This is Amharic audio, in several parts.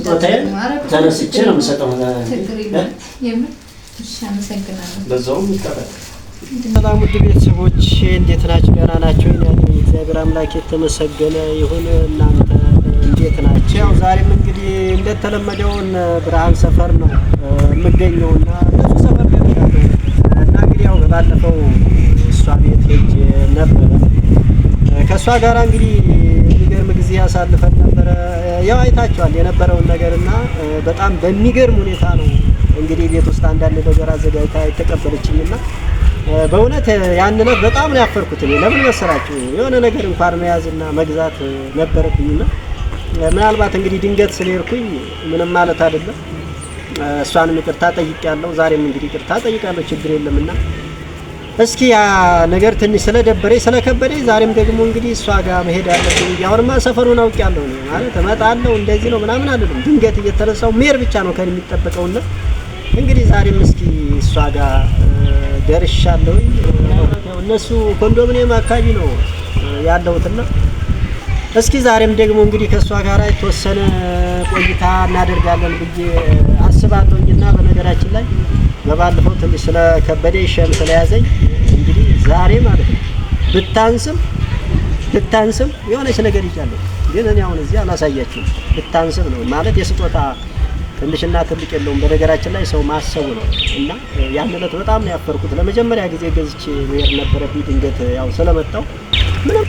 ስጦታዬን ተነስቼ ነው የምሰጠው። በዛውም ይቀበል። ሰላም ውድ ቤተሰቦች እንዴት ናችሁ? ደህና ናችሁ? እግዚአብሔር አምላክ የተመሰገነ ይሁን። እናንተ እንዴት ናችሁ? ያው ዛሬም እንግዲህ እንደተለመደው ብርሃን ሰፈር ነው የምገኘውና እሱ ሰፈር ገጥቻለሁ እና እንግዲህ ያው ባለፈው እሷ ቤት ሄጄ ነበረ። ከእሷ ጋር እንግዲህ የሚገርም ጊዜ ያሳልፈን ነበረ። ያው አይታችኋል የነበረውን ነገርና በጣም በሚገርም ሁኔታ ነው እንግዲህ ቤት ውስጥ አንዳንድ ነገር አዘጋጅታ የተቀበለችኝና በእውነት ያንን በጣም ነው ያፈርኩት። ለምን መሰላችሁ? የሆነ ነገር እንኳን መያዝና መግዛት ነበረብኝና ምናልባት እንግዲህ ድንገት ስለሄድኩኝ ምንም ማለት አይደለም። እሷንም ይቅርታ ጠይቄያለሁ። ዛሬም እንግዲህ ይቅርታ ጠይቃለሁ። ችግር የለምና እስኪ ያ ነገር ትንሽ ስለደበረኝ ስለከበደኝ ዛሬም ደግሞ እንግዲህ እሷ ጋር መሄድ አለብኝ። አሁንማ ሰፈሩን አውቄያለሁ ነው ማለት እመጣለሁ እንደዚህ ነው ምናምን አይደለም። ድንገት እየተነሳው መሄድ ብቻ ነው ከኔ የሚጠበቀውና እንግዲህ ዛሬም እስኪ እሷ ጋር ደርሻለሁ። እነሱ ኮንዶሚኒየም አካባቢ ነው ያለውትና እስኪ ዛሬም ደግሞ እንግዲህ ከሷ ጋር የተወሰነ ቆይታ እናደርጋለን ብዬ አስባለሁና በነገራችን ላይ በባለፈው ትንሽ ስለከበደ ሸም ስለያዘኝ እንግዲህ ዛሬ ማለት ነው ብታንስም የሆነች ነገር ይቻላል። ግን እኔ አሁን እዚህ አላሳያችሁም። ብታንስም ነው ማለት የስጦታ ትንሽና ትልቅ የለውም። በነገራችን ላይ ሰው ማሰቡ ነው እና ያን ዕለት በጣም ነው ያፈርኩት። ለመጀመሪያ ጊዜ ገዝቼ መሄድ ነበረብኝ። ድንገት ያው ስለመጣው ምንም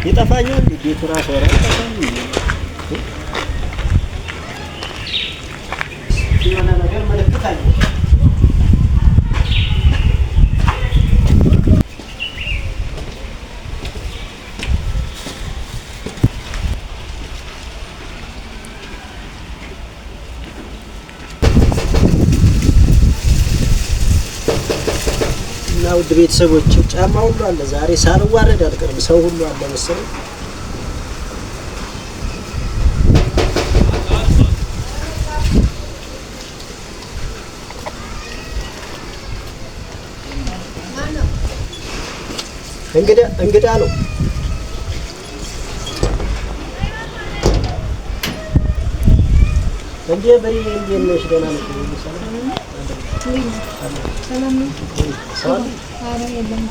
ይጠፋኛል። ቤቱ ራሱ የሆነ ነገር ምልክት አለ። እና ውድ ቤተሰቦች ጫማ ሁሉ አለ። ዛሬ ሳልዋረድ አልቀርም። ሰው ሁሉ አለ መሰለኝ። እንግዳ ነው። እንዴ በሪ እንዴ ነሽ? ደህና ነሽ? ሰላም ነው። ሰላም አረ የለም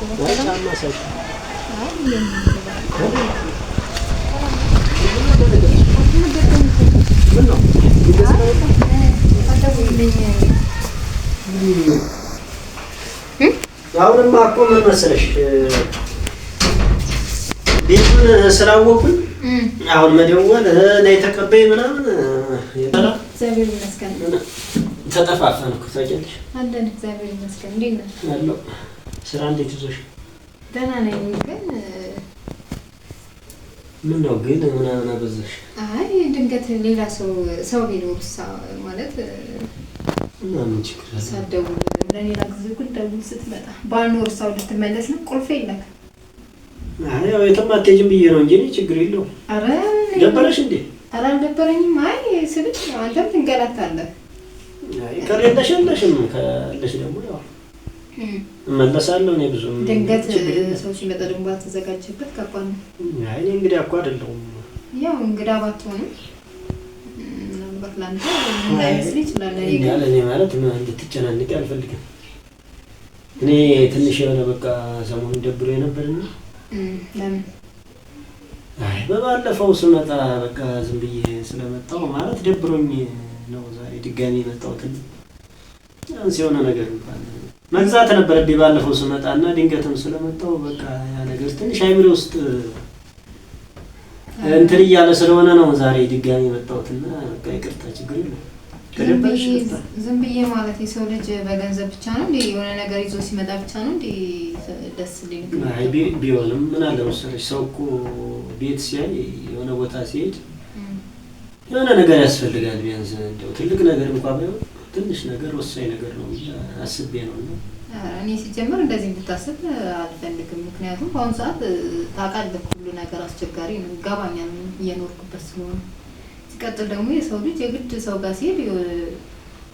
አሁንማ እኮ ምን መሰለሽ ቤቱን ስላወቁኝ አሁን መደወል ነይ ተቀበይ ምናምን እግዚአብሔር ይመስገን። ተጠፋፋን እኮ ታውቂያለሽ። አንደን እግዚአብሔር ይመስገን። እንዴት ነህ? አለሁ። ስራ እንዴት ይዞሽ? ደህና ነኝ። ግን ምን ነው ግን ምናምን አበዛሽ? አይ ድንገት ሌላ ሰው ቢኖርሳ ማለት ምናምን ችግር አለ። ሳትደውል ለሌላ ጊዜ ግን ደውል ስትመጣ ባልኖር ሰው ልትመለስ ነው። ቁልፍ የለክ? አይ ያው የትም አትሄጂም ብዬሽ ነው እንጂ ችግር የለውም። ኧረ ደበረሽ እንዴ? ኧረ አልደበረኝም። አይ ስልክ አንተም ትንገላታለህ። አይ ከሌለሽ የለሽም፣ ካለሽ ደግሞ ያው እመለሳለሁ። እኔ ብዙም ድንገት ሰው ሲመጣ ደግሞ ባትዘጋጅበት ከባድ ነው። አይ እኔ እንግዲህ እኮ አይደለሁም። ያው እንግዳ ባትሆንም ምናልባት ላንተ እንዳይመስል ይችላል። እኔ ማለት እንድትጨናነቂ አልፈልግም። እኔ ትንሽ የሆነ በቃ ሰሞኑን ደብሮ የነበርና ለምን? አይ በባለፈው ስመጣ በቃ ዝም ብዬ ስለመጣሁ ማለት ደብሮኝ ነው ዛሬ ድጋሚ የመጣሁት። የሆነ ነገር እንኳን መግዛት ነበረብኝ ባለፈው ስመጣና ድንገትም ስለመጣሁ በቃ ያ ነገር ትንሽ አይምሬ ውስጥ እንትን እያለ ስለሆነ ነው ዛሬ ድጋሚ የመጣሁትና በቃ ይቅርታ፣ ችግር የለም። ዝም ብዬ ማለት የሰው ልጅ በገንዘብ ብቻ ነው እንዴ የሆነ ነገር ይዞ ሲመጣ ብቻ ነው እንዴ ደስ ሊል? አይ ቢሆንም ምን አለ መሰለሽ ሰው እኮ ቤት ሲያይ የሆነ ቦታ ሲሄድ የሆነ ነገር ያስፈልጋል። ቢያንስ እንደው ትልቅ ነገር እንኳን ባይሆን ትንሽ ነገር ወሳኝ ነገር ነው አስቤ ነው። እኔ ሲጀምር እንደዚህ እንድታስብ አልፈልግም። ምክንያቱም በአሁኑ ሰዓት ታውቃለህ ሁሉ ነገር አስቸጋሪ ነው። ይገባኛል እየኖርኩበት ስለሆነ። ሲቀጥል ደግሞ የሰው ልጅ የግድ ሰው ጋር ሲሄድ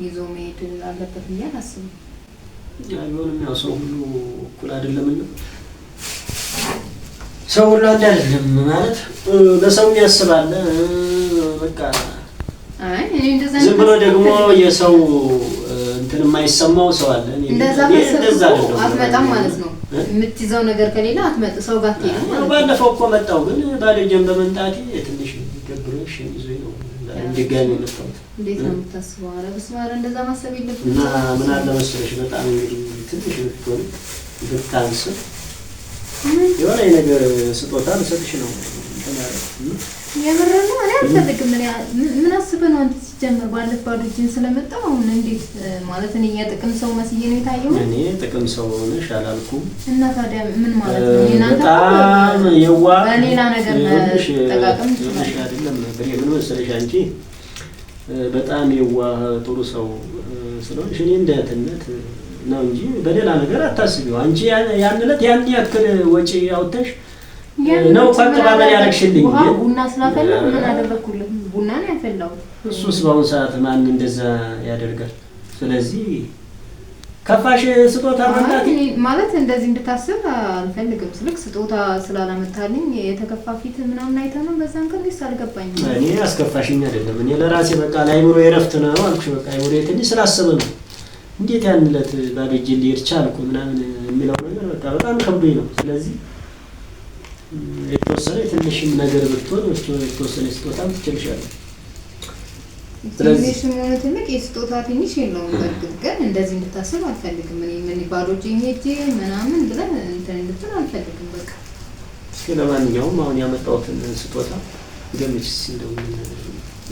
ይዞ መሄድ አለበት ብዬ አላስብም። ቢሆንም ያው ሰው ሁሉ እኩል አይደለምና ሰው ሁሉ አንድ አይደለም ማለት ለሰው ያስባል። በቃ አይ እኔ እንደዛ ዝም ብሎ ደግሞ የሰው እንትን የማይሰማው ሰው አለ። እንደዛ አትመጣም ማለት ነው። የምትይዘው ነገር ከሌላ አትመጥ ሰው ጋር ትሄድ ማለት ነው። ባለፈው እኮ መጣሁ ግን ባለጀም በመንጣቴ ትንሽ ገብሮሽ ይዞኝ ነው እንድጋኝ መጣሁ። እንዴት ነው የምታስበው? ኧረ በስመ አብ እንደዛ ማሰብ የለብንም። እና ምን አለ መሰለሽ በጣም እንግዲህ ትንሽ ብትሆን ብታንስ የሆነ ነገር ስጦታ ልሰጥሽ ነው የምር ነው። እኔ አልፈልግም። ምን አስበህ ነው አንተ ሲጀመር ባለፈው ባዶ እጄን ስለመጣሁ አሁን እንዴት ማለት እኔ የጥቅም ሰው መስዬ ነው የታየው? እኔ ጥቅም ሰው ነሽ አላልኩም። እና ታዲያ ምን ማለት ነው? እናንተ በጣም የዋህ በሌላ ነገር ተጠቃቀም ትችላለሽ አይደለም? ምን መሰለሽ አንቺ በጣም የዋህ ጥሩ ሰው ስለሆንሽ እኔ እንደ እህትነት ነው እንጂ በሌላ ነገር አታስቢው። አንቺ ያን ዕለት ያን ያክል ወጪ አውጥተሽ ነው ፈቅባበል ያረክሽልኝ። ቡና ስላፈላ ምን አደረኩልህ? ቡና ነው ያፈላው። እሱስ በአሁኑ ሰዓት ማን እንደዛ ያደርጋል? ስለዚህ ከፋሽ ስጦታ መጣት ማለት እንደዚህ እንድታስብ አልፈልግም። ስልክ ስጦታ ስላላመጣልኝ የተከፋ ፊት ምናምን አይተህ ነው በዛን ቀን ሊስ አልገባኝም። እኔ አስከፋሽኝ አይደለም። እኔ ለራሴ በቃ ለአይምሮ የረፍት ነው አልኩሽ። በቃ አይምሮ ትንሽ ስላሰበ ነው እንዴት ያን ዕለት ባዶጄ ልሄድ ቻልኩ ምናምን የሚለው ነገር በቃ በጣም ከብዶኝ ነው። ስለዚህ የተወሰነ ትንሽም ነገር ብትሆን የተወሰነ ስጦታ ትችልሻለሽ። ስለዚህ ምን ትልቅ የስጦታ ትንሽ የለውም። በርግጥ ግን እንደዚህ እንድታስብ አልፈልግም። እኔ ምን ባዶጄ ሄጄ ምናምን ብለን እንትን እንድትል አልፈልግም። በቃ እስኪ ለማንኛውም አሁን ያመጣሁትን ስጦታ ገምች እንደው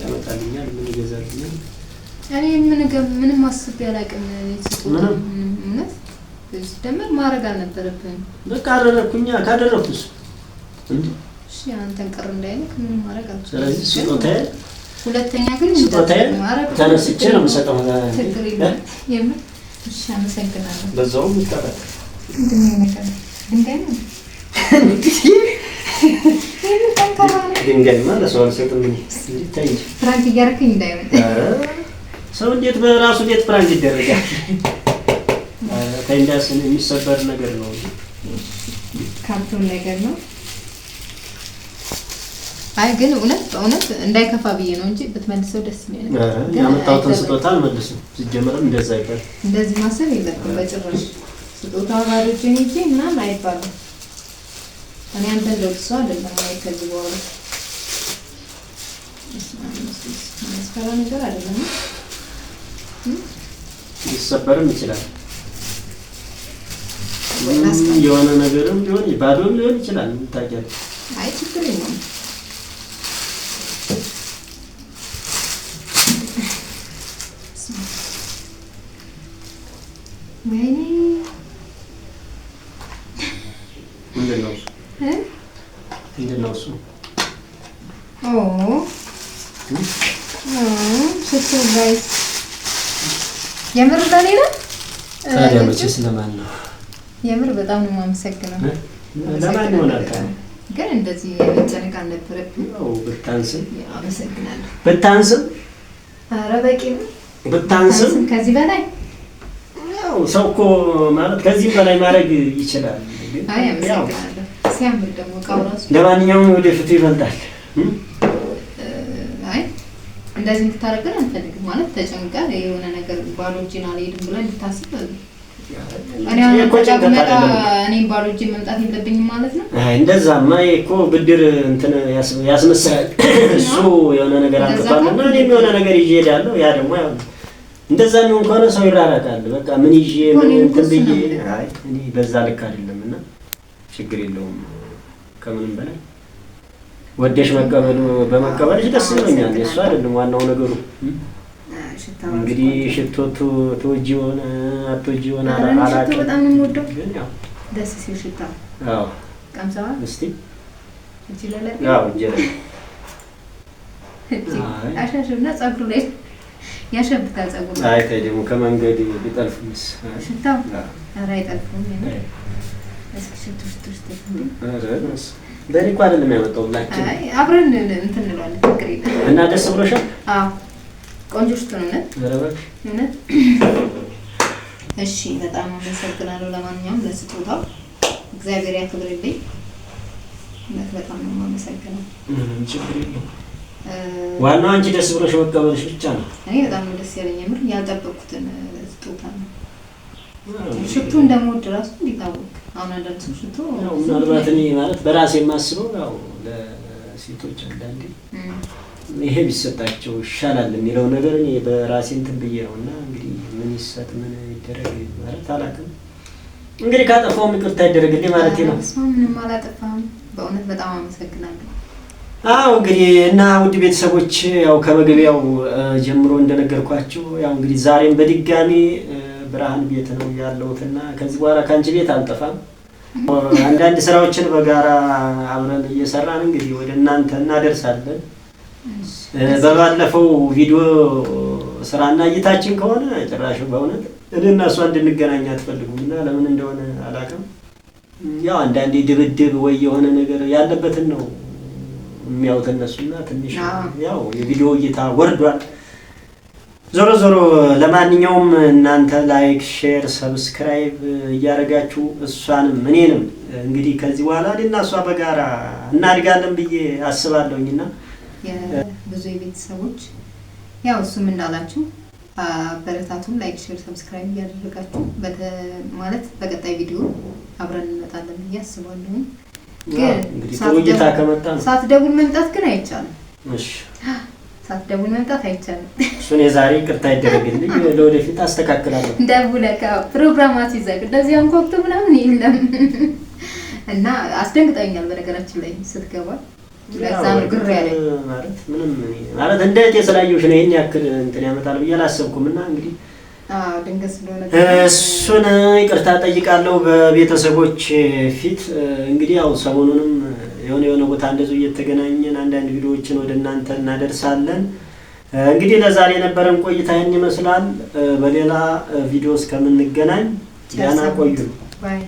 ያመጣልኛል ምን ይገዛልኛል? እኔ ምንም አስቤ አላውቅም። ስጦታ እውነት ደምር ማድረግ አልነበረብኝም። በቃ አደረኩኛ ካደረኩስ እንዴ እሺ አንተን ቀር እንዳይልክ ምን ማድረግ አልችልም። ስለዚህ ስጦታዬ ሁለተኛ ግን ስጦታዬ ተነስቼ ነው የምሰጠው። ችግር የለም የምር እሺ አመሰግናለሁ። በዛውም ይቀበል ድንጋይማ ለሰው አልሰጥም። እንዲታይ ፍራንክ እያደረክኝ እንዳይሆን ሰው እንዴት በራሱ ቤት ፍራንክ ይደረጋል? ከእንዳስ የሚሰበር ነገር ነው። ካርቶን ነገር ነው። አይ ግን በእውነት እንዳይከፋ ብዬ ነው እንጂ ብትመልሰው ደስ ይለኛል። ያመጣሁትን ስጦታ አልመልስም። ሲጀመርም እንደዛ አይባልም። እንደዚህ ማሰብ የለብንም በጭራሽ። ስጦታ ባዶ እጄን ሄጄ ምናምን አይባልም። እኔ አንተን ለቅሶ አይደለም ከዚህ በኋላ መስከራ ነገር አይደለም። ሊሰበርም ይችላል። የሆነ ነገርም ሊሆን ባዶም ሊሆን ይችላል። ታውቂያለሽ። አይ ችግር የለውም። ወይኔ ምንድን ነው እሱ? ሽቶ ጋይስ የምር ለኔ ነው። ታዲያ መቼስ ለማን ነው? የምር በጣም ነው የማመሰግነው። ለማን ይሆናል? ግን እንደዚህ መጨነቅ አልነበረብኝም። ብታንስም አመሰግናለሁ። ብታንስም ኧረ በቂ ነው። ብታንስም ከዚህ በላይ ሰው እኮ ማለት ከዚህም በላይ ማድረግ ይችላል። አይ አመሰግናለሁ። ሲያምር ደግሞ እቃው እራሱ። ለማንኛውም ወደፊቱ ይበልጣል። አይ እንደዚህ እንድታረገን አንፈልግም። ማለት ተጨንቃ የሆነ ነገር ባዶ እጄን አልሄድም ብለን እንድታስብ እኔም ባዶ እጄን መምጣት የለብኝም ማለት ነው። እንደዛማ እኮ ብድር እንትን ያስመሰላል። እሱ የሆነ ነገር አልገባልና እኔም የሆነ ነገር ይዤ እሄዳለሁ። ያ ደግሞ ያው እንደዛ ነው እንኳን ሰው ይራራቃል። በቃ ምን ይዤ ምን እንትን ብዬ አይ እኔ በዛ ልክ አይደለምና ችግር የለውም። ከምንም በላይ ወደሽ መቀበሉ በመቀበልሽ ደስ ይለኛል። እሱ አይደለም ዋናው ነገሩ። እንግዲህ ሽቶቱ ተወጂውን አትወጂውን አላውቅም። በጣም ነው የምወደው። ደስ ሲል ሽታ አዎ ቀምሰዋ እስቲ እቺ ለለ አዎ ጀለ አሻሽና ጸጉሩ ላይ ያሸብታል ጸጉሩ። አይ ታይ ደግሞ ከመንገድ ቢጠልፉስ ሽታው ኧረ አይጠልፉም። እስኪ ሽቶ አረስ ለኔ እኮ አይደለም ያመጣሁላችሁ። አይ አብረን እንትን እንለዋለን። ችግር የለም። እና ደስ ብሎሻል? አዎ ቆንጆ ሽቶ ነው እውነት። ኧረ እባክሽ እውነት። እሺ በጣም አመሰግናለሁ። ለማንኛውም ለስጦታው እግዚአብሔር ያክብርልኝ። በጣም ነው የማመሰግነው። ችግር የለውም። ዋናው አንቺ ደስ ብሎሽ መቀበልሽ ብቻ ነው። እኔ በጣም ነው ደስ ያለኝ። ምር ያልጠበቅኩትን ስጦታ ነው። ሽቶ እንደምወድ ራሱ እንዲታወቅ አሁን አንዳንድ ሰው ሽቶ ምናልባት እኔ ማለት በራሴ የማስበው ያው ለሴቶች አንዳንዴ ይሄ ቢሰጣቸው ይሻላል የሚለው ነገር እኔ በራሴ እንትን ብዬ ነው እና እንግዲህ ምን ይሰጥ ምን ይደረግ ማለት አላውቅም። እንግዲህ ካጠፋውም ይቅርታ ይደረግልኝ ማለት ነው። ምንም አላጠፋም። በእውነት በጣም አመሰግናለሁ። አዎ እንግዲህ እና ውድ ቤተሰቦች ያው ከመግቢያው ጀምሮ እንደነገርኳችሁ ያው እንግዲህ ዛሬም በድጋሚ ብርሃን ቤት ነው ያለሁትና ከዚህ በኋላ ካንቺ ቤት አልጠፋም። አንዳንድ ስራዎችን በጋራ አብረን እየሰራን እንግዲህ ወደ እናንተ እናደርሳለን። በባለፈው ቪዲዮ ስራና እይታችን ከሆነ ጭራሽ በእውነት እኔና እሷ እንድንገናኝ አትፈልጉምና ለምን እንደሆነ አላውቅም። ያው አንዳንዴ ድብድብ ወይ የሆነ ነገር ያለበትን ነው የሚያዩት እነሱና ትንሽ ያው የቪዲዮ እይታ ወርዷል። ዞሮ ዞሮ ለማንኛውም እናንተ ላይክ፣ ሼር፣ ሰብስክራይብ እያደረጋችሁ እሷንም እኔንም እንግዲህ ከዚህ በኋላ እኔና እሷ በጋራ እናድጋለን ብዬ አስባለሁኝና ብዙ የቤተሰቦች ያው እሱም እንዳላችሁ አበረታቱን። ላይክ፣ ሼር፣ ሰብስክራይብ እያደረጋችሁ ማለት በቀጣይ ቪዲዮ አብረን እንመጣለን ብዬ አስባለሁ። ግን ሳትደውል መምጣት ግን አይቻልም። እሺ ሳትደውል መምጣት አይቻልም። እሱን የዛሬ ይቅርታ ይደረግልኝ፣ ለወደፊት አስተካክላለሁ። ደውለህ ፕሮግራማት ይዘህ እንደዚህ አንኳኩቶ ምናምን የለም እና አስደንግጠኛል በነገራችን ላይ ስትገባ። ለዛ ነው ግር ያለኝ ማለት ምንም ማለት እንዴት የሰላየሁሽ ነው ይሄን ያክል እንትን ያመጣል ብዬ አላሰብኩምና እንግዲህ ድንገት ስለሆነ እሱን ይቅርታ ጠይቃለሁ በቤተሰቦች ፊት። እንግዲህ ያው ሰሞኑንም የሆነ ቦታ እንደዚሁ እየተገናኘን አንዳንድ ቪዲዮዎችን ወደ እናንተ እናደርሳለን። እንግዲህ ለዛሬ የነበረን ቆይታ ይህን ይመስላል። በሌላ ቪዲዮ እስከምንገናኝ ደህና ቆዩ። ባይ